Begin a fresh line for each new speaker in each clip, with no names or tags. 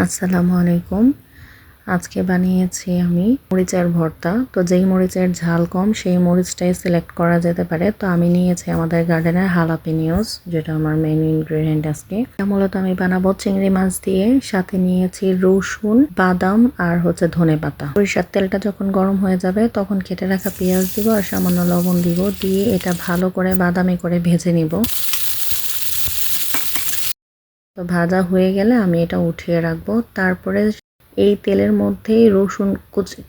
আসসালামু আলাইকুম। আজকে বানিয়েছি আমি মরিচের ভর্তা। তো যেই মরিচের ঝাল কম সেই মরিচটাই সিলেক্ট করা যেতে পারে। তো আমি নিয়েছি আমাদের গার্ডেনের হালাপিনিওস, যেটা আমার মেইন ইনগ্রেডিয়েন্ট আজকে। এটা মূলত আমি বানাবো চিংড়ি মাছ দিয়ে। সাথে নিয়েছি রসুন, বাদাম আর ধনেপাতা। সরিষার তেলটা যখন গরম হয়ে যাবে তখন কেটে রাখা পেঁয়াজ দিব আর সামান্য লবণ দিব, দিয়ে এটা ভালো করে বাদামি করে ভেজে নিব। তো ভাজা হয়ে গেলে আমি এটা উঠিয়ে রাখবো। তারপরে এই তেলের মধ্যেই রসুন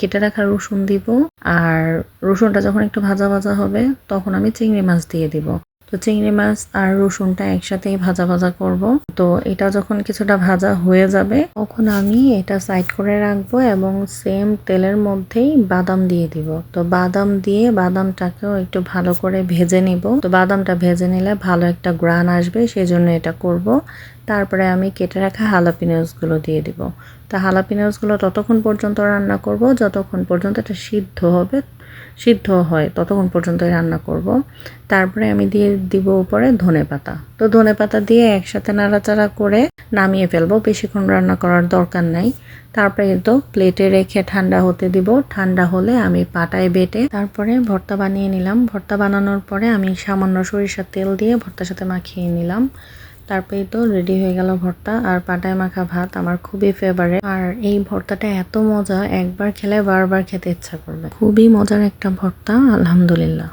কেটে রাখা রসুন দিব, আর রসুনটা যখন একটু ভাজা ভাজা হবে তখন আমি চিংড়ি মাছ দিয়ে দিব। তো চিংড়ি মাছ আর রসুনটা একসাথেই ভাজা ভাজা করব। তো এটা যখন কিছুটা ভাজা হয়ে যাবে তখন আমি এটা সাইড করে রাখবো এবং সেম তেলের মধ্যেই বাদাম দিয়ে দিব। তো বাদাম দিয়ে বাদামটাকেও একটু ভালো করে ভেজে নিব। তো বাদামটা ভেজে নিলে ভালো একটা গ্রান আসবে, সেজন্য এটা করব। তারপরে আমি কেটে রাখা হালাপিনিওসগুলো দিয়ে দিব। তা হালাপিনিওসগুলো ততক্ষণ পর্যন্ত রান্না করব যতক্ষণ পর্যন্ত এটা সিদ্ধ হয় ততক্ষণ পর্যন্তই রান্না করব। তারপরে আমি দিয়ে দিব উপরে ধনেপাতা। তো ধনেপাতা দিয়ে একসাথে নাড়াচাড়া করে নামিয়ে ফেলবো, বেশিক্ষণ রান্না করার দরকার নাই। তারপরে তো প্লেটে রেখে ঠান্ডা হতে দিব। ঠান্ডা হলে আমি পাটায় বেটে তারপরে ভর্তা বানিয়ে নিলাম। ভর্তা বানানোর পরে আমি সামান্য সরিষার তেল দিয়ে ভর্তার সাথে মাখিয়ে নিলাম। তারপরেই তো রেডি হয়ে গেল ভর্তা। আর পাটায় মাখা ভাত আমার খুবই ফেভারিট। আর এই ভর্তাটা এত মজা, একবার খেলে বারবার খেতে ইচ্ছা করবে। খুবই মজার একটা ভর্তা, আলহামদুলিল্লাহ।